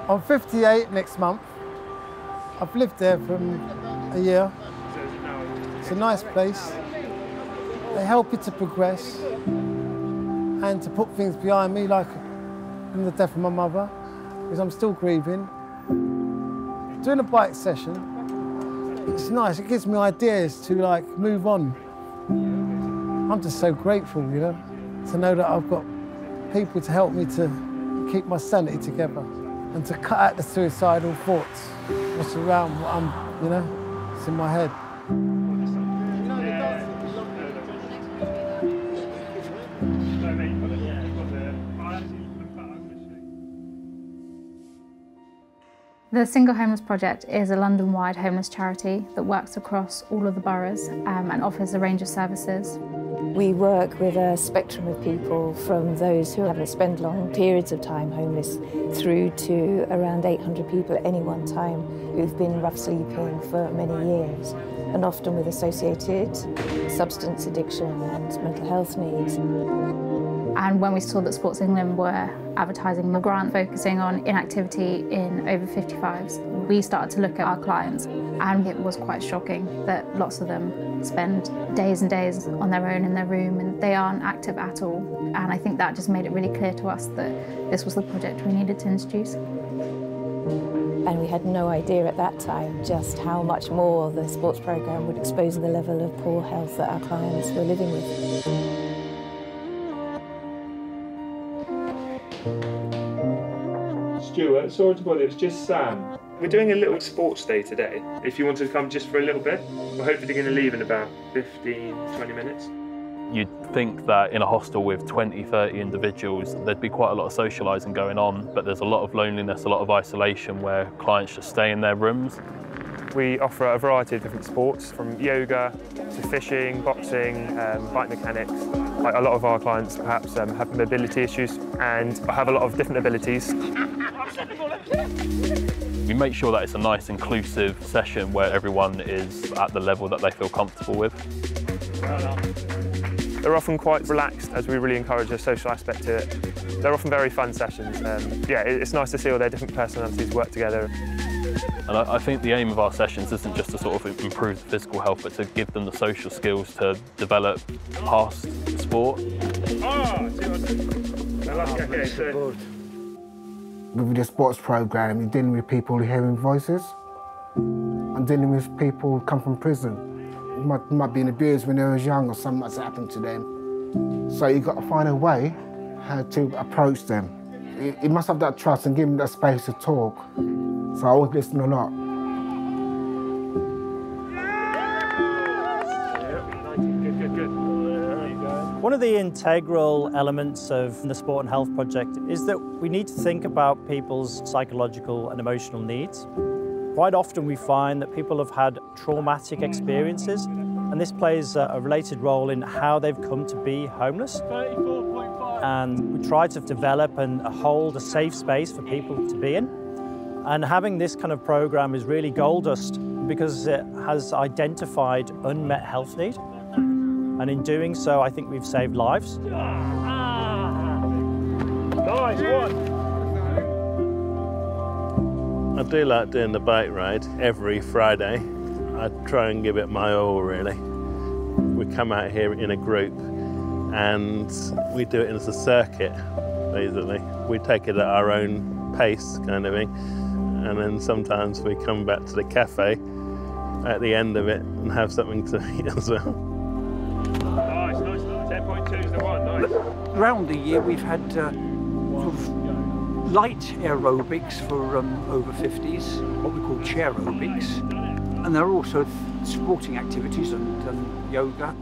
I'm 58 next month. I've lived there for a year. It's a nice place. They help you to progress and to put things behind me, like the death of my mother, because I'm still grieving. Doing a bike session, it's nice. It gives me ideas to move on. I'm just so grateful, you know, to know that I've got people to help me to keep my sanity together and to cut out the suicidal thoughts. What's around, what I'm, you know, it's in my head. The Single Homeless Project is a London-wide homeless charity that works across all of the boroughs and offers a range of services. We work with a spectrum of people, from those who have spent long periods of time homeless through to around 800 people at any one time who've been rough sleeping for many years, and often with associated substance addiction and mental health needs. And when we saw that Sports England were advertising a grant focusing on inactivity in over 55s, we started to look at our clients, and it was quite shocking that lots of them spend days and days on their own in their room and they aren't active at all. And I think that just made it really clear to us that this was the project we needed to introduce. And we had no idea at that time just how much more the sports programme would expose the level of poor health that our clients were living with. Stuart, sorry to bother you, it's just Sam. We're doing a little sports day today. If you want to come just for a little bit, we're hopefully going to leave in about 15, 20 minutes. You'd think that in a hostel with 20, 30 individuals, there'd be quite a lot of socialising going on, but there's a lot of loneliness, a lot of isolation where clients just stay in their rooms. We offer a variety of different sports, from yoga to fishing, boxing, bike mechanics. Like a lot of our clients perhaps have mobility issues and have a lot of different abilities. We make sure that it's a nice inclusive session where everyone is at the level that they feel comfortable with. They're often quite relaxed, as we really encourage a social aspect to it. They're often very fun sessions. Yeah, it's nice to see all their different personalities work together. And I think the aim of our sessions isn't just to sort of improve the physical health, but to give them the social skills to develop past sport. With the sports programme, you're dealing with people hearing voices. I'm dealing with people who come from prison. Might be abused when they was young or something that's happened to them. So you've got to find a way how to approach them. You must have that trust and give them that space to talk. So I always listen a lot. One of the integral elements of the Sport and Health Project is that we need to think about people's psychological and emotional needs. Quite often we find that people have had traumatic experiences, and this plays a related role in how they've come to be homeless. And we try to develop and hold a safe space for people to be in. And having this kind of programme is really gold dust because it has identified unmet health need. And in doing so, I think we've saved lives. Nice one! I do like doing the bike ride every Friday. I try and give it my all, really. We come out here in a group and we do it as a circuit, basically. We take it at our own pace, kind of thing. And then sometimes we come back to the cafe at the end of it and have something to eat as well. Nice, nice. 10.2 is the one, nice. Around the year we've had sort of light aerobics for over 50s, what we call chair aerobics. And there are also sporting activities and yoga.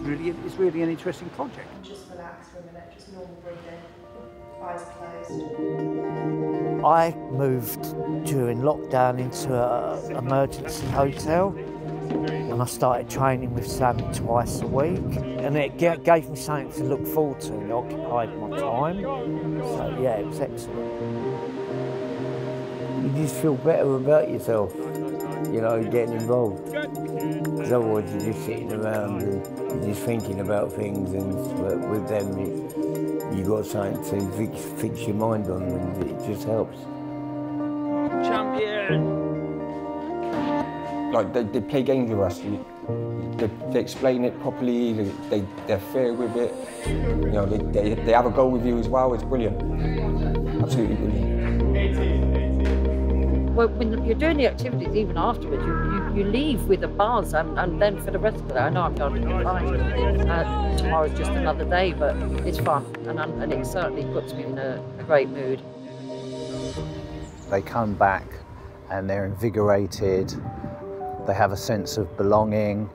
It's really an interesting project. Just relax for a minute, just normal breathing, eyes closed. I moved during lockdown into an emergency hotel, and I started training with Sam twice a week, and it gave me something to look forward to. It occupied my time, so yeah, it was excellent. You just feel better about yourself, you know, getting involved. Because otherwise you're just sitting around and you're just thinking about things, and with them you've got something to fix your mind on, and it just helps. Like they play games with us. They explain it properly. They're fair with it. You know, they have a goal with you as well. It's brilliant. Absolutely brilliant. Well, when you're doing the activities, even afterwards, you leave with a buzz, and then for the rest of the day, I know I'm going to be fine. Tomorrow's just another day, but it's fun, and it certainly puts me in a great mood. They come back and they're invigorated. They have a sense of belonging.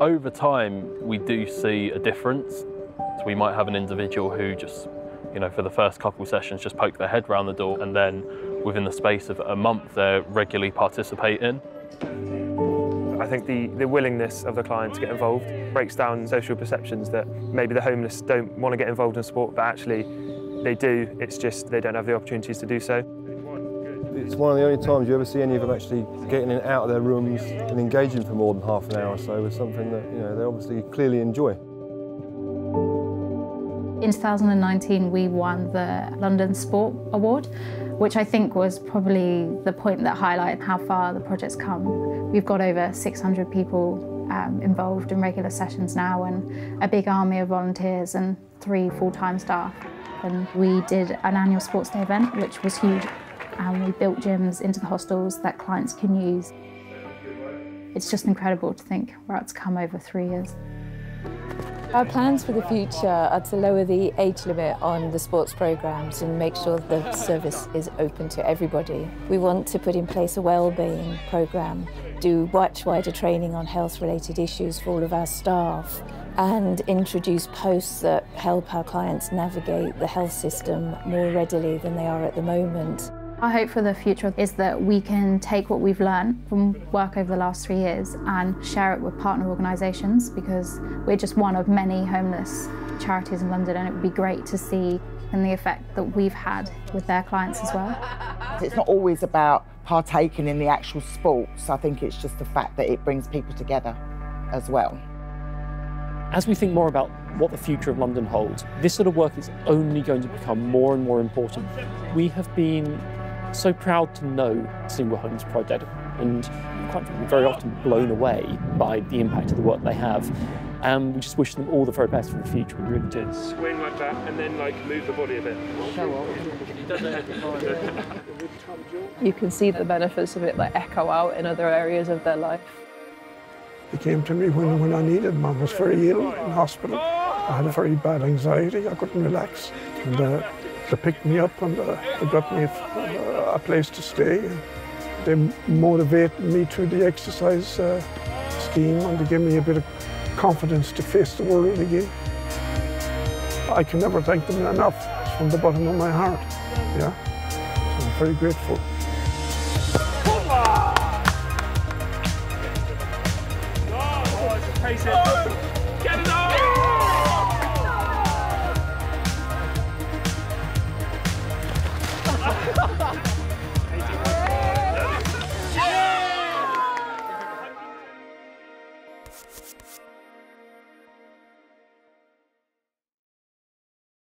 Over time, we do see a difference. So we might have an individual who just, you know, for the first couple of sessions, just poke their head round the door, and then within the space of a month, they're regularly participating. I think the willingness of the client to get involved breaks down social perceptions that maybe the homeless don't want to get involved in sport, but actually they do. It's just they don't have the opportunities to do so. It's one of the only times you ever see any of them actually getting out of their rooms and engaging for more than half an hour or so with something that, you know, they obviously clearly enjoy. In 2019, we won the London Sport Award, which I think was probably the point that highlighted how far the project's come. We've got over 600 people involved in regular sessions now, and a big army of volunteers and 3 full-time staff. And we did an annual sports day event, which was huge. And we built gyms into the hostels that clients can use. It's just incredible to think where it's come over 3 years. Our plans for the future are to lower the age limit on the sports programmes and make sure the service is open to everybody. We want to put in place a wellbeing programme, do much wider training on health-related issues for all of our staff, and introduce posts that help our clients navigate the health system more readily than they are at the moment. Our hope for the future is that we can take what we've learned from work over the last 3 years and share it with partner organisations, because we're just one of many homeless charities in London, and it would be great to see the effect that we've had with their clients as well. It's not always about partaking in the actual sports. I think it's just the fact that it brings people together as well. As we think more about what the future of London holds, this sort of work is only going to become more and more important. We have been so proud to know Single Homes Project, and quite frankly, very often blown away by the impact of the work they have. And we just wish them all the very best for the future. We really do. Swing like that and then like move the body a bit. You can see the benefits of it like echo out in other areas of their life. He came to me when I needed him. I was very ill in hospital. I had a very bad anxiety. I couldn't relax. And they picked me up and they got me a place to stay. They motivated me through the exercise scheme, and they gave me a bit of confidence to face the world again. I can never thank them enough. It's from the bottom of my heart. Yeah, so I'm very grateful. Pace it. Get it on!